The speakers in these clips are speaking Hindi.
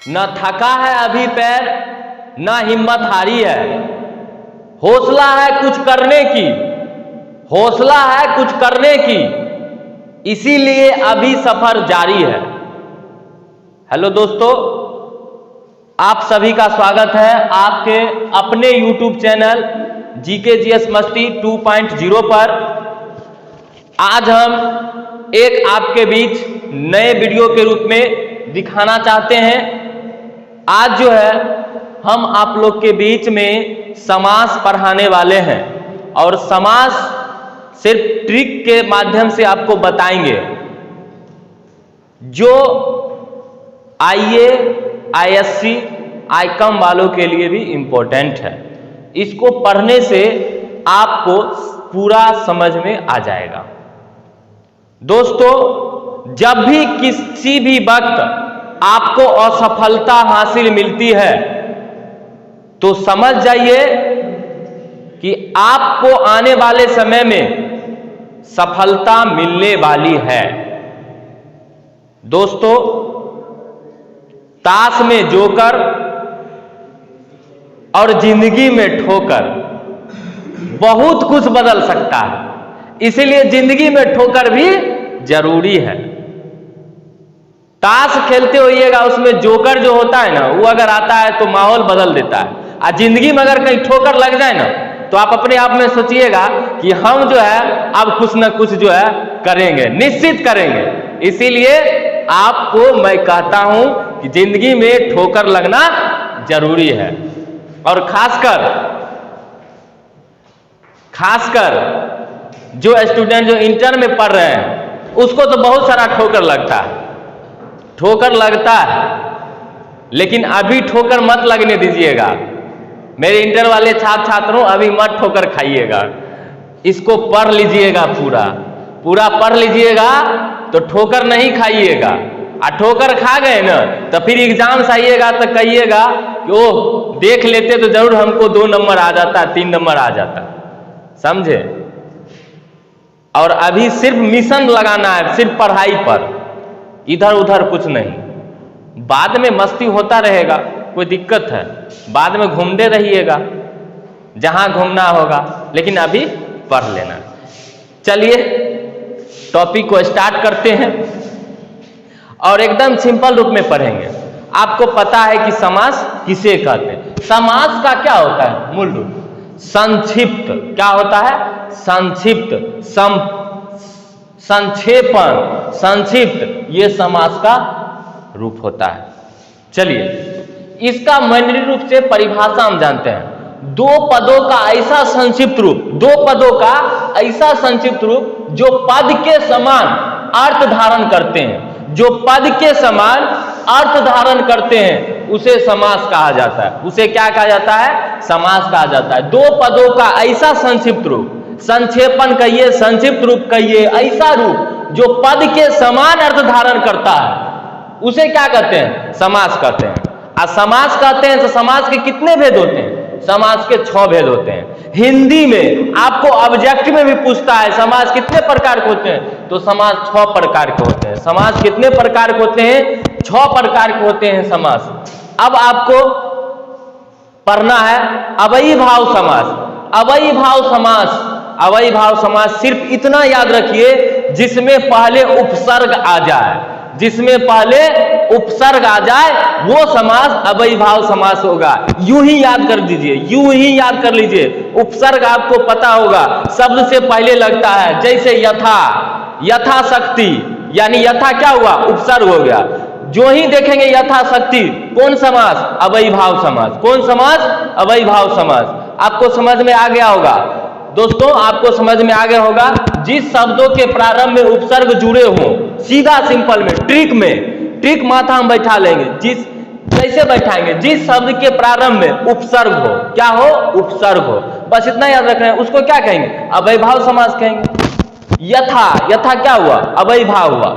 न थका है अभी पैर, न हिम्मत हारी है। हौसला है कुछ करने की, हौसला है कुछ करने की, इसीलिए अभी सफर जारी है। हेलो दोस्तों, आप सभी का स्वागत है आपके अपने YouTube चैनल GKGS मस्ती 2.0 पर। आज हम एक आपके बीच नए वीडियो के रूप में दिखाना चाहते हैं। आज जो है हम आप लोग के बीच में समास पढ़ाने वाले हैं और समास सिर्फ ट्रिक के माध्यम से आपको बताएंगे, जो IA ISC ICOM वालों के लिए भी इंपॉर्टेंट है। इसको पढ़ने से आपको पूरा समझ में आ जाएगा। दोस्तों, जब भी किसी भी वक्त आपको असफलता हासिल मिलती है तो समझ जाइए कि आपको आने वाले समय में सफलता मिलने वाली है। दोस्तों, ताश में जोकर और जिंदगी में ठोकर बहुत कुछ बदल सकता है, इसीलिए जिंदगी में ठोकर भी जरूरी है। ताश खेलते होइएगा, उसमें जोकर जो होता है ना, वो अगर आता है तो माहौल बदल देता है। और जिंदगी में अगर कहीं ठोकर लग जाए ना, तो आप अपने आप में सोचिएगा कि हम जो है अब कुछ ना कुछ जो है करेंगे, निश्चित करेंगे। इसीलिए आपको मैं कहता हूं कि जिंदगी में ठोकर लगना जरूरी है। और खासकर जो स्टूडेंट जो इंटर में पढ़ रहे हैं, उसको तो बहुत सारा ठोकर लगता है, ठोकर लगता है, लेकिन अभी ठोकर मत लगने दीजिएगा। मेरे इंटर वाले छात्रों, अभी मत ठोकर खाइएगा, इसको पढ़ लीजिएगा, पूरा पढ़ लीजिएगा तो ठोकर नहीं खाइएगा। आ ठोकर खा गए ना तो फिर एग्जाम से आइएगा तो कहिएगा कि ओह, देख लेते तो जरूर हमको 2 नंबर आ जाता, 3 नंबर आ जाता। समझे? और अभी सिर्फ मिशन लगाना है, सिर्फ पढ़ाई पर, इधर उधर कुछ नहीं। बाद में मस्ती होता रहेगा, कोई दिक्कत है, बाद में घूमते रहिएगा जहां घूमना होगा, लेकिन अभी पढ़ लेना। चलिए टॉपिक को स्टार्ट करते हैं और एकदम सिंपल रूप में पढ़ेंगे। आपको पता है कि समास किसे कहते हैं? समास का क्या होता है? मूल रूप संक्षिप्त। क्या होता है? संक्षिप्त, संक्षेपण, संक्षिप्त, ये समास का रूप होता है। चलिए इसका मूल रूप से परिभाषा हम जानते हैं। 2 पदों का ऐसा संक्षिप्त रूप, 2 पदों का ऐसा संक्षिप्त रूप जो पद के समान अर्थ धारण करते हैं, जो पद के समान अर्थ धारण करते हैं, उसे समास कहा जाता है। उसे क्या कहा जाता है? समास कहा जाता है। 2 पदों का ऐसा संक्षिप्त रूप, संक्षेपण कहिए, संक्षिप्त रूप कहिए, ऐसा रूप जो पद के समान अर्थ धारण करता है, उसे क्या कहते हैं? समास कहते हैं। और समास कहते हैं तो समास के कितने भेद होते हैं? समास के 6 भेद होते हैं। हिंदी में आपको ऑब्जेक्ट में भी पूछता है समास कितने प्रकार के होते हैं, तो समास 6 प्रकार के होते हैं। समास कितने प्रकार के होते हैं? 6 प्रकार के होते हैं समास। अब आपको पढ़ना है अवयवी भाव समास। अवयवी भाव समास, अवयवी भाव समास सिर्फ इतना याद रखिए, जिसमें पहले उपसर्ग आ जाए, जिसमें पहले उपसर्ग आ जाए वो समास अवयवी भाव समास होगा। यूं ही याद कर दीजिए, यूं ही याद कर लीजिए। उपसर्ग आपको पता होगा, शब्द से पहले लगता है, जैसे यथा, यथाशक्ति, यानी यथा क्या हुआ? उपसर्ग हो गया। जो ही देखेंगे यथाशक्ति, कौन समास? अवयवी भाव समास। कौन समास? अवयवी भाव समास। आपको समझ में आ गया होगा दोस्तों, आपको समझ में आ गया होगा। जिस शब्दों के प्रारंभ में उपसर्ग जुड़े हों, सीधा सिंपल में ट्रिक माथा हम बैठा लेंगे। कैसे बैठाएंगे? जिस शब्द के प्रारंभ में उपसर्ग हो, क्या हो? उपसर्ग हो, बस इतना याद रखना है। उसको क्या कहेंगे? अवयवी भाव समास कहेंगे। यथा क्या हुआ? अवयवी भाव हुआ।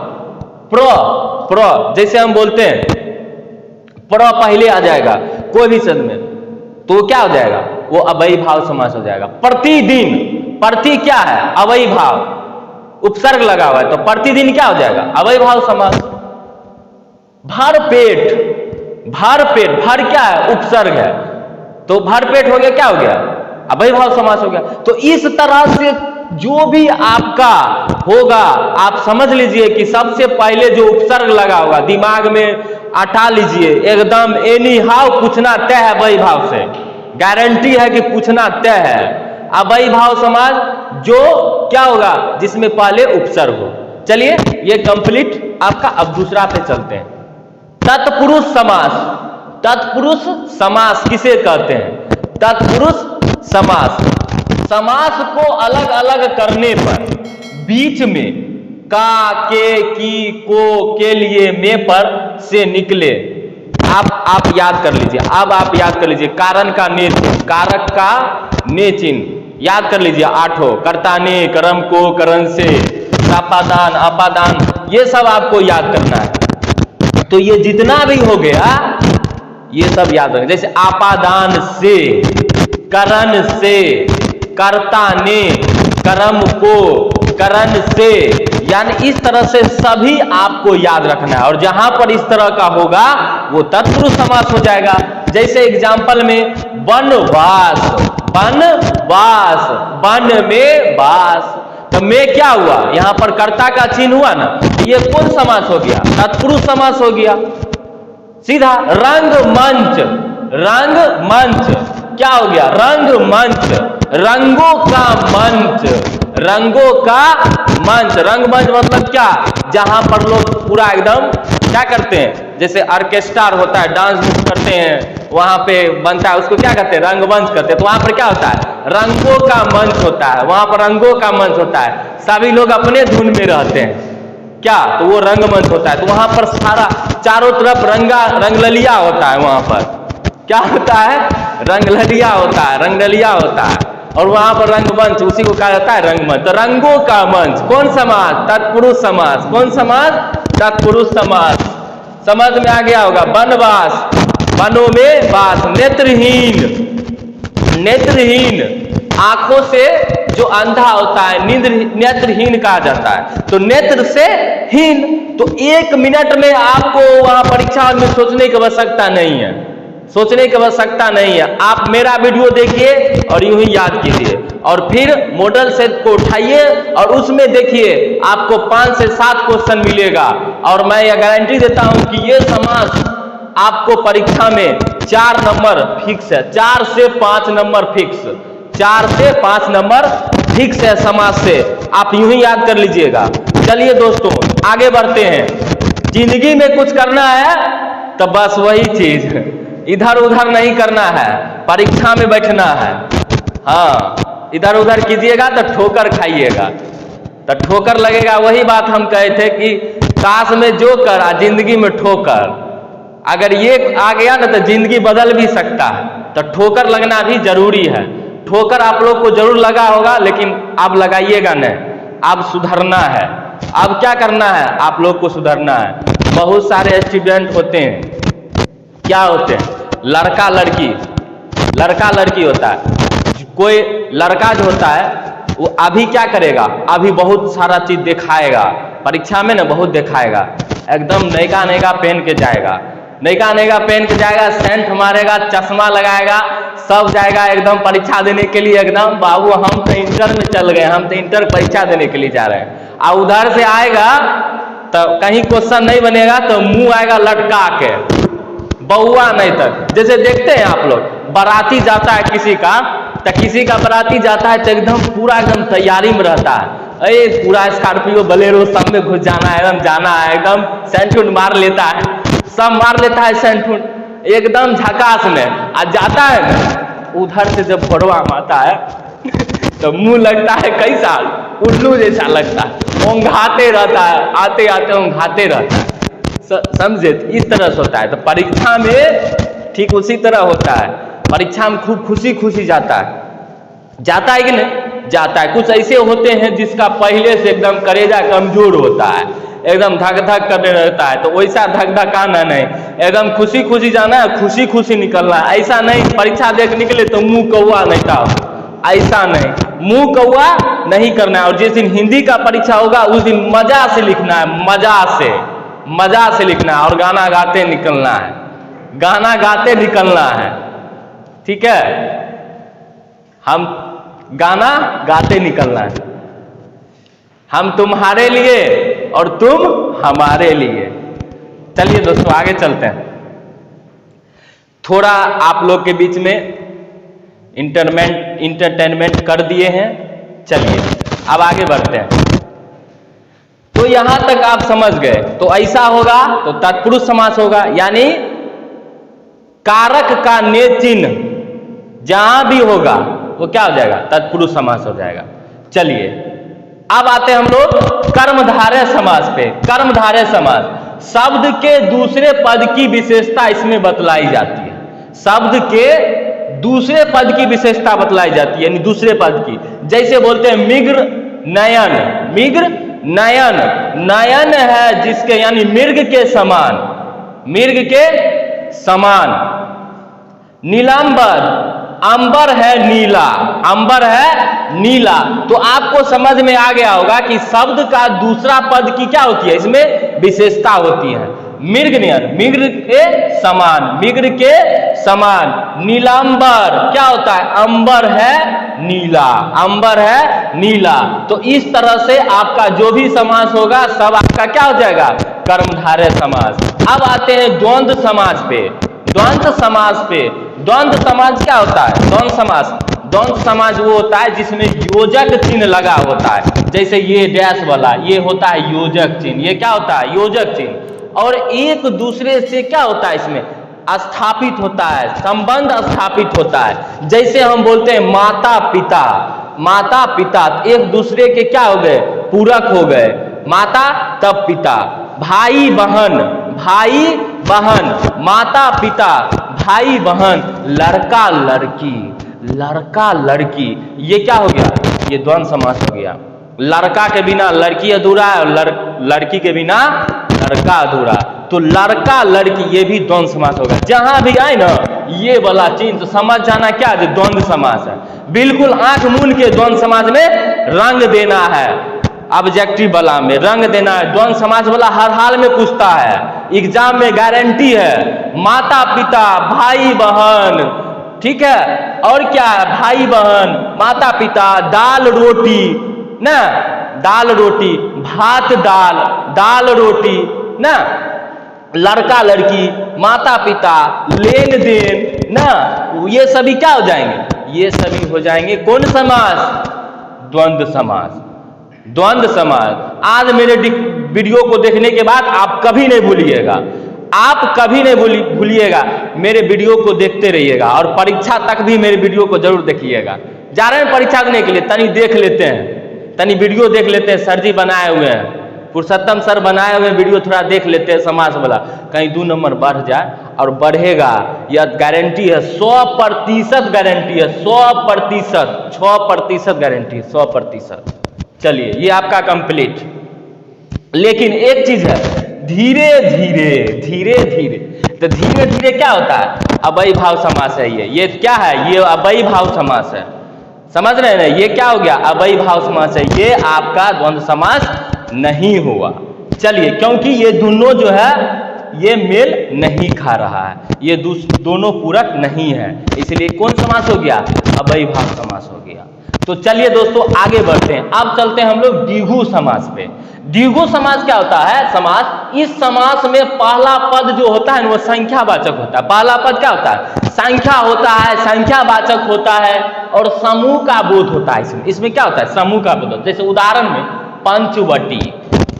प्र, जैसे हम बोलते हैं प्र पहले आ जाएगा कोई भी शब्द में, तो क्या हो जाएगा? वो अवयवी भाव समास हो जाएगा। प्रतिदिन, प्रति क्या है? अवयवी भाव, उपसर्ग लगा हुआ है, तो प्रतिदिन क्या हो जाएगा? अवयवी भाव समास। भर पेट, भर पेट, भर क्या है? उपसर्ग है, तो भर पेट हो गया, क्या हो गया? अव्ययीभाव समास हो गया। तो इस तरह से जो भी आपका होगा आप समझ लीजिए कि सबसे पहले जो उपसर्ग लगा होगा दिमाग में अटा लीजिए, एकदम एनी हाउ पूछना तय है अव्ययीभाव से, गारंटी है कि पूछना तय है। अव्ययीभाव समास जो क्या होगा? जिसमें पहले उपसर्ग हो। चलिए ये कंप्लीट आपका। अब दूसरा पे चलते हैं, तत्पुरुष समास। तत्पुरुष समास किसे कहते हैं? तत्पुरुष समास, समास को अलग अलग करने पर बीच में का, के, की, को, के लिए, में पर से निकले। आप याद कर लीजिए, अब आप याद कर लीजिए, कारण का ने चिन्ह, कारक का ने चिन्ह याद कर लीजिए, आठों, कर्ता ने, कर्म को, करण से, अपादान, अपादान, ये सब आपको याद करना है। तो ये जितना भी हो गया ये सब याद रखें। जैसे आपादान से, करण से, कर्ता ने, कर्म को, करण से, यानी इस तरह से सभी आपको याद रखना है। और जहां पर इस तरह का होगा वो तत्पुरुष समास हो जाएगा। जैसे एग्जाम्पल में वनवास, वनवास, वन में वास, तो में क्या हुआ? यहां पर कर्ता का चिन्ह हुआ ना, ये कौन समास हो गया? तत्पुरुष समास हो गया सीधा। रंगमंच, रंगमंच क्या हो गया? रंगमंच, रंगों का मंच, रंगों का मंच। रंगमंच मतलब क्या? जहां पर लोग पूरा एकदम क्या करते हैं, जैसे ऑर्केस्ट्रा होता है, डांस करते हैं, वहां पे बनता है, उसको क्या कहते हैं? रंगमंच कहते हैं। तो वहां पर क्या होता है? रंगों का मंच होता है, वहां पर रंगों का मंच होता है, सभी लोग अपने धुन में रहते हैं, क्या? तो वो रंगमंच होता है। तो वहां पर सारा चारों तरफ रंगललिया होता है, वहां पर क्या होता है? रंगललिया होता है, रंगलिया होता है, और वहां पर रंगमंच, उसी को कहा जाता है रंगमंच। तो रंगों का मंच कौन समास? तत्पुरुष समास। कौन समास? तत्पुरुष समास। समझ में आ गया होगा। वनवास, वनों में वास। नेत्रहीन, नेत्रहीन आंखों से जो अंधा होता है नेत्रहीन कहा जाता है। तो नेत्र से हीन, तो 1 मिनट में आपको वहां परीक्षा में सोचने की आवश्यकता नहीं है, सोचने की आवश्यकता नहीं है। आप मेरा वीडियो देखिए और यूं ही याद कीजिए, और फिर मॉडल सेट को उठाइए और उसमें देखिए, आपको 5 से 7 क्वेश्चन मिलेगा। और मैं यह गारंटी देता हूं कि ये समास आपको परीक्षा में 4 नंबर फिक्स है, 4 से 5 नंबर फिक्स, 4 से 5 नंबर फिक्स है समास से। आप यूं ही याद कर लीजिएगा। चलिए दोस्तों आगे बढ़ते हैं। जिंदगी में कुछ करना है तो बस वही चीज, इधर उधर नहीं करना है, परीक्षा में बैठना है। हाँ, इधर उधर कीजिएगा तो ठोकर खाइएगा, तो ठोकर लगेगा। वही बात हम कहे थे कि काश में जो कर, जिंदगी में ठोकर, अगर ये आ गया ना तो जिंदगी बदल भी सकता है। तो ठोकर लगना भी जरूरी है। ठोकर आप लोग को जरूर लगा होगा, लेकिन आप लगाइएगा नहीं, आप सुधरना है। अब क्या करना है? आप लोग को सुधरना है। बहुत सारे स्टूडेंट होते हैं, क्या होते हैं? लड़का लड़की, लड़का लड़की होता है। कोई लड़का जो होता है वो अभी क्या करेगा? अभी बहुत सारा चीज दिखाएगा, परीक्षा में ना बहुत दिखाएगा, एकदम नयका नयका पहन के जाएगा, नयका नयका पहन के जाएगा, सेंट मारेगा, चश्मा लगाएगा, सब जाएगा एकदम परीक्षा देने के लिए। एकदम बाबू हम तो इंटर में चल गए, हम तो इंटर परीक्षा देने के लिए जा रहे हैं। और उधर से आएगा तो कहीं क्वेश्चन नहीं बनेगा तो मुंह आएगा लटका के, बउआ नहीं तक। जैसे देखते हैं आप लोग, बाराती जाता है किसी का, तो किसी का बाराती जाता है तो एकदम पूरा एकदम तैयारी में रहता है, अरे पूरा स्कॉर्पियो बोलेरो सब में घुस जाना है, एकदम जाना है, एकदम सेंटून मार लेता है, सब मार लेता है सेंटून, एकदम झकास में। आज जाता है ना, उधर से जब फोड़वा मारता है तो मुंह लगता है कैसा? उल्लू जैसा लगता है, ओंघाते रहता है, आते आते ओंघाते रहता है। समझे? इस तरह से होता है। तो परीक्षा में ठीक उसी तरह होता है, परीक्षा में खूब खुशी खुशी जाता है, जाता है कि नहीं? जाता है। कुछ ऐसे होते हैं जिसका पहले से एकदम कलेजा कमजोर होता है, एकदम धक धक करने रहता है, तो वैसा धक धकाना नहीं, एकदम खुशी खुशी जाना है, खुशी खुशी निकलना है। ऐसा नहीं परीक्षा देख निकले तो मुंह कौआ नहीं था, ऐसा नहीं, मुंह कौआ नहीं करना है। और जिस दिन हिंदी का परीक्षा होगा उस दिन मजा से लिखना है, मजा से लिखना है, और गाना गाते निकलना है, गाना गाते निकलना है, ठीक है, हम गाना गाते निकलना है, हम तुम्हारे लिए और तुम हमारे लिए। चलिए दोस्तों आगे चलते हैं। थोड़ा आप लोग के बीच में इंटरटेनमेंट कर दिए हैं। चलिए अब आगे बढ़ते हैं। तो यहां तक आप समझ गए, तो ऐसा होगा तो तत्पुरुष समास होगा, यानी कारक का ने चिन्ह जहां भी होगा वो क्या हो जाएगा, तत्पुरुष समास हो जाएगा। चलिए अब आते हैं हम लोग कर्मधारय समास पे। कर्मधारय समास, शब्द के दूसरे पद की विशेषता इसमें बतलाई जाती है। शब्द के दूसरे पद की विशेषता बतलाई जाती है, यानी दूसरे पद की। जैसे बोलते हैं मिग्र नयन, मिग्र नयन, नयन है जिसके, यानी मृग के समान, मृग के समान। नीलांबर, अंबर है नीला, अंबर है नीला। तो आपको समझ में आ गया होगा कि शब्द का दूसरा पद की क्या होती है, इसमें विशेषता होती है। मृग नयन, मृग के समान, मृग के समान। नीलांबर क्या होता है, अंबर है नीला, अंबर है नीला। तो इस तरह से आपका जो भी समास होगा सब आपका क्या हो जाएगा, कर्मधारय समास। अब आते हैं द्वंद्व समास पे, द्वंद्व समास पे। द्वंद्व समास क्या होता है, द्वंद्व समास, द्वंद्व समास वो होता है जिसमें योजक चिन्ह लगा होता है। जैसे ये डैश वाला, ये होता है योजक चिन्ह, ये क्या होता है, योजक चिन्ह। और एक दूसरे से क्या होता है, इसमें स्थापित होता है, संबंध स्थापित होता है। जैसे हम बोलते हैं माता पिता, माता पिता एक दूसरे के क्या हो गए, पूरक हो गए, माता तब पिता। भाई बहन, भाई बहन, माता पिता भाई बहन। लड़का लड़की, लड़का लड़की, ये क्या हो गया, ये द्वंद्व समास हो गया। लड़का के बिना लड़की अधूरा है, और लड़की के बिना लड़का अधूरा। तो लड़का लड़की ये भी द्वंद्व समास होगा। जहां भी आए ना ये वाला चिन्ह तो समझ जाना क्या है, द्वंद्व समास है। बिल्कुल आंख मूंद के द्वंद्व समास में रंग देना है, ऑब्जेक्टिव वाला में रंग देना है। द्वंद्व समास वाला हर हाल में पूछता है, एग्जाम में गारंटी है। माता पिता भाई बहन, ठीक है, और क्या है, भाई बहन, माता पिता, दाल रोटी ना, दाल रोटी, भात दाल, दाल रोटी ना, लड़का लड़की, माता पिता, लेन देन ना, ये सभी क्या हो जाएंगे, ये सभी हो जाएंगे कौन समास, द्वंद्व समास, द्वंद्व समास। आज मेरे वीडियो को देखने के बाद आप कभी नहीं भूलिएगा, आप कभी नहीं भूलिएगा, मेरे वीडियो को देखते रहिएगा और परीक्षा तक भी मेरे वीडियो को जरूर देखिएगा। जा रहे हैं परीक्षा देने के लिए, तनी देख लेते हैं, तनी वीडियो देख लेते हैं। सर जी बनाए हुए हैं, पुरुषोत्तम सर बनाए हुए वीडियो थोड़ा देख लेते हैं समास वाला, कहीं 2 नंबर बढ़ जाए, और बढ़ेगा यह गारंटी है, 100% गारंटी है, 100%, 6% गारंटी, 100%। चलिए ये आपका कंप्लीट। लेकिन एक चीज है, धीरे धीरे धीरे धीरे, तो धीरे धीरे क्या होता है, अव्ययी भाव समास है। ये क्या है, ये अव्ययी भाव समास है, समझ रहे हैं ना, ये क्या हो गया, अव्ययी भाव समास है। ये आपका द्वंद्व समास नहीं हुआ। चलिए, क्योंकि ये दोनों जो है ये मेल नहीं खा रहा है, ये दोनों पूरक नहीं है, इसलिए कौन समास हो गया, अव्ययी भाव समास हो गया। तो चलिए दोस्तों आगे बढ़ते हैं। अब चलते हैं हम लोग द्विगु समास पे। द्विगु समास क्या होता है, समास, इस समास में पहला पद जो होता है वो संख्यावाचक होता है। पहला पद क्या होता है, संख्या होता है, संख्यावाचक होता है, और समूह का बोध होता है। इसमें क्या होता है, समूह का बोध। जैसे उदाहरण में पंचवटी,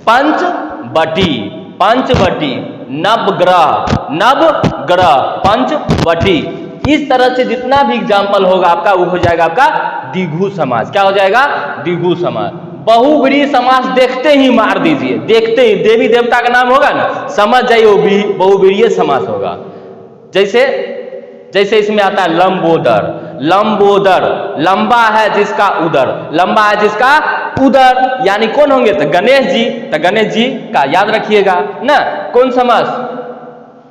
पंचवटी, पंचवटी, नवग्रह, नवग्रह, पंचवटी। इस तरह से जितना भी एग्जाम्पल होगा आपका वो हो जाएगा आपका द्विगु समास। क्या हो जाएगा, द्विगु समास। बहुव्रीहि समास देखते ही मार दीजिए, देखते ही देवी देवता का नाम होगा ना, समझ जाइए वो बहुव्रीहि समास होगा। जैसे जैसे इसमें आता है लंबोदर, लंबोदर, लंबा है जिसका उदर, लंबा है जिसका उदर, यानी कौन होंगे, तो गणेश जी। तो गणेश जी का याद रखिएगा ना, कौन समास,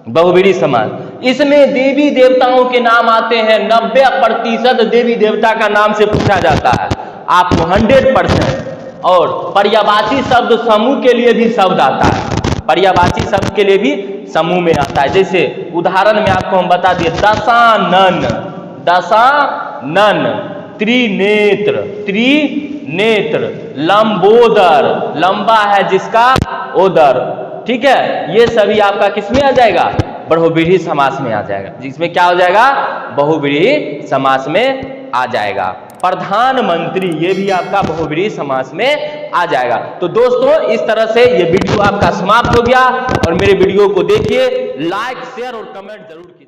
बहुव्रीहि समास। इसमें देवी देवताओं के नाम आते हैं, 90% देवी देवता का नाम से पूछा जाता है आपको 100%। और पर्यायवाची शब्द समूह के लिए भी शब्द आता है, पर्यायवाची शब्द के लिए भी समूह में आता है। जैसे उदाहरण में आपको हम बता दिए, दशानन, दशानन, त्रिनेत्र, त्रिनेत्र, लंबोदर, लंबा है जिसका ओदर, ठीक है, ये सभी आपका किसमें आ जाएगा, बहुव्रीहि समास में आ जाएगा, जिसमें क्या हो जाएगा, बहुव्रीहि समास में आ जाएगा। प्रधानमंत्री, ये भी आपका बहुव्रीहि समास में आ जाएगा। तो दोस्तों इस तरह से ये वीडियो आपका समाप्त हो गया, और मेरे वीडियो को देखिए, लाइक शेयर और कमेंट जरूर कीजिए।